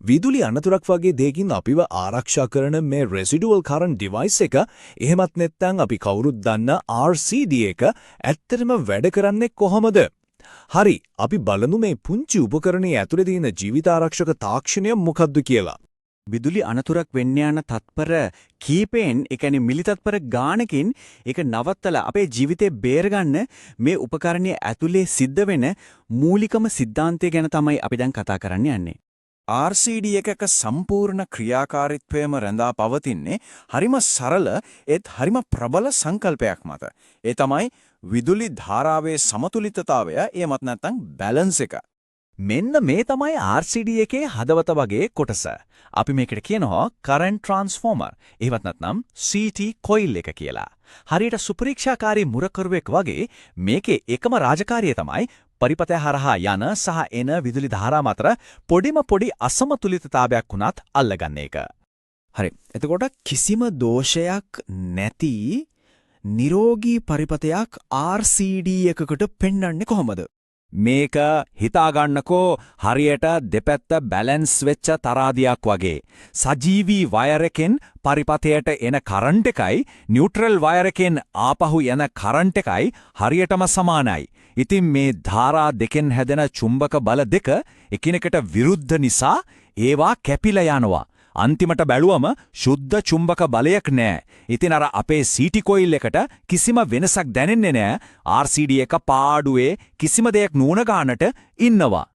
විදුලි අනතුරක් වගේ දෙයකින් අපිව ආරක්ෂා කරන මේ රෙසිඩුවල් කරන්ට් ඩිවයිස් එක එහෙමත් නැත්නම් අපි කවුරුත් දන්න RCD එක ඇත්තටම වැඩ කරන්නේ කොහොමද? හරි, අපි බලමු මේ පුංචි උපකරණයේ ඇතුලේ තියෙන ජීවිතාරක්ෂක තාක්ෂණය මොකක්ද කියලා. විදුලි අනතුරක් වෙන්න යන තත්පර කීපෙන් ඒ කියන්නේ මිලි තත්පර ගානකින් ඒක නවත්තලා අපේ ජීවිතේ බේරගන්න මේ උපකරණයේ ඇතුලේ සිද්ධ වෙන මූලිකම સિદ્ધාන්තය ගැන තමයි අපි දැන් කතා කරන්න යන්නේ. RCD එකක සම්පූර්ණ ක්‍රියාකාරීත්වයම රැඳා පවතින්නේ හරිම සරල ඒත් හරිම ප්‍රබල සංකල්පයක් මත. ඒ තමයි විදුලි ධාරාවේ සමතුලිතතාවය එමත් නැත්නම් බැලන්ස් එක. මෙන්න මේ තමයි RCD එකේ හදවත වගේ කොටස. අපි මේකට කියනවා current transformer. එහෙවත් නැත්නම් CT coil එක කියලා. හරියට සුපරීක්ෂාකාරී මුරකරුවෙක් වගේ මේකේ එකම රාජකාරිය තමයි පරිපතය හරහා යන සහ එන විදුලි ධාරා මතර පොඩි අසමතුලිතතාවයක් වුණත් අල්ලගන්න එක. හරි. එතකොට කිසිම දෝෂයක් නැති නිරෝගී පරිපතයක් RCD එකකට පෙන්වන්නේ කොහොමද? මේක හිතාගන්නකෝ හරියට දෙපැත්ත බැලන්ස් වෙච්ච තරාදියක් වගේ. සජීවී වයර් එකෙන් පරිපතයට එන කරන්ට් එකයි නියුට්‍රල් වයර් එකෙන් ආපහු යන කරන්ට් එකයි හරියටම සමානයි. ඉතින් මේ ධාරා දෙකෙන් හැදෙන චුම්බක බල දෙක එකිනෙකට විරුද්ධ නිසා ඒවා කැපිලා යනවා. අන්තිමට බැලුවම සුද්ධ චුම්බක බලයක් නැහැ. ඉතින් අර අපේ CT coil එකට කිසිම වෙනසක් දැනෙන්නේ නැහැ. RCD එක පාඩුවේ කිසිම දෙයක් නුවණ ගන්නට ඉන්නවා.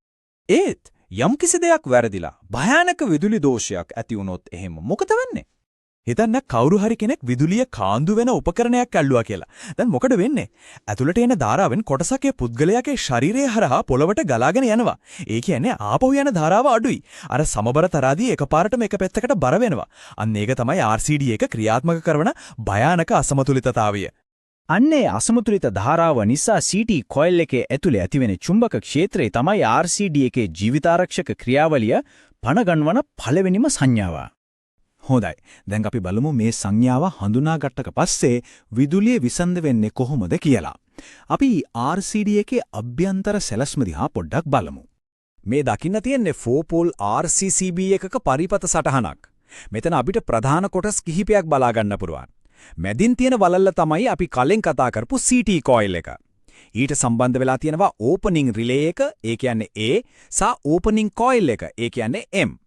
ඒත් යම් කිසි දෙයක් වැරදිලා භයානක විදුලි දෝෂයක් ඇති වුණොත් එහෙම මොකද වෙන්නේ? හිතන්න කවුරු හරි කෙනෙක් විදුලිය කාන්දු වෙන උපකරණයක් ඇල්ලුවා කියලා. දැන් මොකද වෙන්නේ? ඇතුළට එන ධාරාවෙන් කොටසක් ඒ පුද්ගලයාගේ ශරීරය හරහා පොළවට ගලාගෙන යනවා. ඒ කියන්නේ ආපහු යන ධාරාව අඩුයි. අර සමබර තරාදී එකපාරටම එක පැත්තකට බර වෙනවා. අන්න ඒක තමයි RCD එක ක්‍රියාත්මක කරන භයානක අසමතුලිතතාවය. අන්නේ අසමතුලිත ධාරාව නිසා CT coil එකේ ඇතුලේ ඇතිවෙන චුම්බක ක්ෂේත්‍රය තමයි RCD එකේ ජීවිතාරක්ෂක ක්‍රියාවලිය පණගන්වන පළවෙනිම සංඥාව. හොඳයි. දැන් අපි බලමු මේ සංඥාව හඳුනාගත්තක පස්සේ විදුලිය විසන්ද වෙන්නේ කොහොමද කියලා. අපි RCD එකේ අභ්‍යන්තර සැලැස්ම දිහා පොඩ්ඩක් බලමු. මේ දකින්න තියෙන්නේ 4 pole RCCB එකක පරිපත සටහනක්. මෙතන අපිට ප්‍රධාන කොටස් කිහිපයක් බලා ගන්න පුළුවන්. මැදින් තියෙන වලල්ල තමයි අපි කලින් කතා කරපු CT coil එක. ඊට සම්බන්ධ වෙලා තියෙනවා ඕපනින් රිලේ එක, ඒ කියන්නේ A, සහ ඕපනින් coil එක, ඒ කියන්නේ M.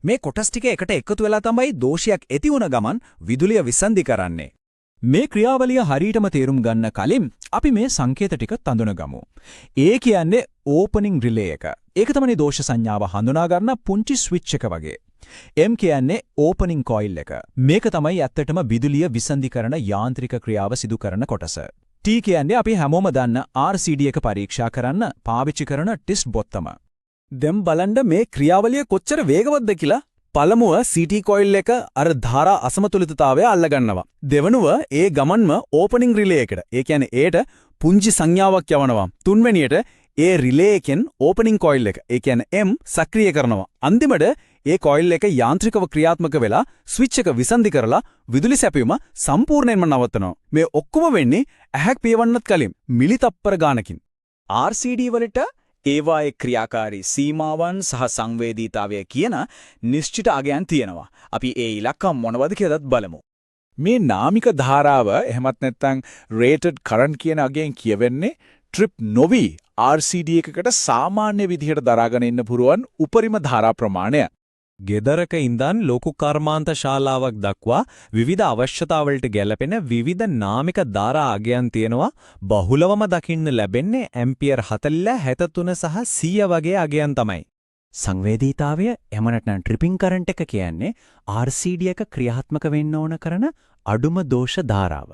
මේ කොටස් ටික එකට එකතු වෙලා තමයි දෝෂයක් ඇති වුණ ගමන් විදුලිය විසන්ධි කරන්නේ. මේ ක්‍රියාවලිය හරියටම තේරුම් ගන්න කලින් අපි මේ සංකේත ටික තඳුනගමු. A කියන්නේ ඕපනින් රිලේ එක. ඒක තමයි දෝෂ සංඥාව හඳුනා ගන්න පුංචි ස්විච් එක වගේ. M කියන්නේ ඕපනින් coil එක. මේක තමයි ඇත්තටම විදුලිය විසන්ධි කරන යාන්ත්‍රික ක්‍රියාව සිදු කරන කොටස. T කියන්නේ අපි හැමෝම දන්න RCD එක පරීක්ෂා කරන්න පාවිච්චි කරන ටෙස්ට් බොත්තම. දැන් බලන්න මේ ක්‍රියාවලිය කොච්චර වේගවත්ද කියලා. පළමුව CT coil එක අර ධාරා අසමතුලිතතාවය අල්ලගන්නවා. දෙවනුව ඒ ගමන්ම ඕපනින් රිලේ එකට. ඒ කියන්නේ ඒට පුංචි සංඥාවක් යවනවා. තුන්වෙනියට ඒ රිලේ එකෙන් ඕපනින් coil එක. ඒ කියන්නේ M සක්‍රිය කරනවා. අන්තිමට ඒ coil එක යාන්ත්‍රිකව ක්‍රියාත්මක වෙලා ස්විච් එක විසන්ධි කරලා විදුලි සැපයීම සම්පූර්ණයෙන්ම නවත්තනවා. මේ ඔක්කොම වෙන්නේ ඇහැක් පියවන්නත් කලින් මිලි තප්පර ගානකින්. RCD වලට ඒවායේ ක්‍රියාකාරී සීමාවන් සහ සංවේදීතාවය කියන නිශ්චිත අගයන් තියෙනවා. අපි ඒ ඉලක්ක මොනවද කියලාත් බලමු. මේ නාමික ධාරාව එහෙමත් නැත්නම් rated current කියන අගයෙන් කියවෙන්නේ trip නොවි RCD එකකට සාමාන්‍ය විදිහට දරාගෙන ඉන්න පුරුවන් උපරිම ධාරා ප්‍රමාණය. ගෙදරක ඉඳන් ලොකු කර්මාන්ත ශාලාවක් දක්වා විවිධ අවශ්‍යතාවලට ගැලපෙන විවිධ නාමික ධාරා අගයන් තියෙනවා. බහුලවම දකින්න ලැබෙන්නේ ඇම්පියර් 40, 73 සහ 100 වගේ අගයන් තමයි. සංවේදීතාවය එහෙම නැත්නම් ට්‍රිපින් කරන්ට් එක කියන්නේ RCD එක ක්‍රියාත්මක වෙන්න ඕන කරන අඩුම දෝෂ ධාරාව.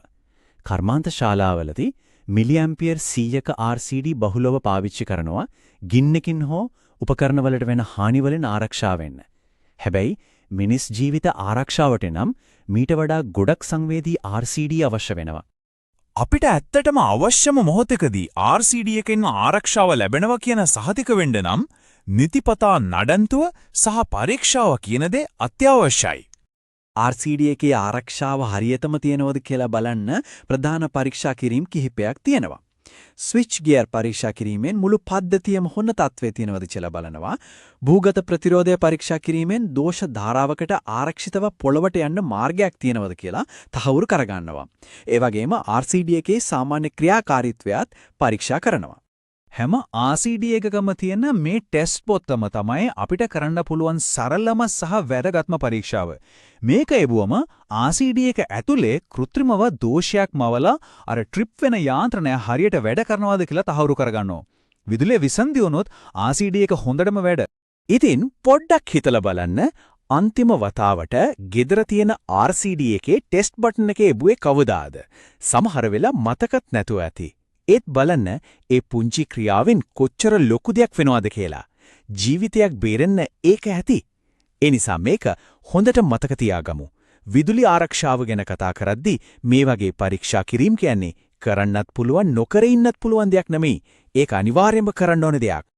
කර්මාන්ත ශාලාවලදී මිලි ඇම්පියර් 100ක RCD බහුලව පාවිච්චි කරනවා ගින්නකින් හෝ උපකරණ වලට වෙන හානි වලින් ආරක්ෂා වෙන්න. හැබැයි මිනිස් ජීවිත ආරක්ෂාවට නම් මීට වඩා ගොඩක් සංවේදී RCD අවශ්‍ය වෙනවා. අපිට ඇත්තටම අවශ්‍යම මොහොතකදී RCD එකෙන් ආරක්ෂාව ලැබෙනවා කියන සහතික වෙන්න නම් නිතිපතා නඩන්තුව සහ පරීක්ෂාව කියන දේ අත්‍යවශ්‍යයි. RCD එකේ ආරක්ෂාව හරියටම තියෙනවද කියලා බලන්න ප්‍රධාන පරීක්ෂා කිරීම් කිහිපයක් තියෙනවා. ස්විච් ගියර් පරීක්ෂා කිරීමෙන් මුළු පද්ධතියම හොන්න තත්ත්වයේ තියෙනවද කියලා බලනවා. භූගත ප්‍රතිරෝධය පරීක්ෂා කිරීමෙන් දෝෂ ධාරාවකට ආරක්ෂිතව පොළවට යන්න මාර්ගයක් තියෙනවද කියලා තහවුරු කරගන්නවා. ඒ වගේම RCD එකේ සාමාන්‍ය ක්‍රියාකාරීත්වයත් පරීක්ෂා කරනවා. හැම RCD එකකම තියෙන මේ ටෙස්ට් පොත්තම තමයි අපිට කරන්න පුළුවන් සරලම සහ වැදගත්ම පරීක්ෂාව. මේක එබුවම RCD එක ඇතුලේ કૃත්‍රිමව දෝෂයක් මවලා අර ට්‍රිප් වෙන යාන්ත්‍රණය හරියට වැඩ කරනවද කියලා තහවුරු කරගන්නවා. විදුලිය විසන්දි වුණොත් RCD එක හොඳටම වැඩ. ඉතින් පොඩ්ඩක් හිතලා බලන්න අන්තිම වතාවට ගෙදර තියෙන RCD එකේ ටෙස්ට් බටන් එකේ එබුවේ කවදාද? සමහර වෙලා මතකත් නැතුව ඇති. ඒත් බලන්න ඒ පුංචි ක්‍රියාවෙන් කොච්චර ලොකු දෙයක් වෙනවද කියලා. ජීවිතයක් බේරෙන්න ඒක ඇති. ඒ නිසා මේක හොඳට මතක තියාගමු. විදුලි ආරක්ෂාව ගැන කතා කරද්දී මේ වගේ පරීක්ෂා කිරීම කියන්නේ කරන්නත් පුළුවන් නොකර ඉන්නත් පුළුවන් දෙයක් නෙමෙයි. ඒක අනිවාර්යයෙන්ම කරන්න ඕන දෙයක්.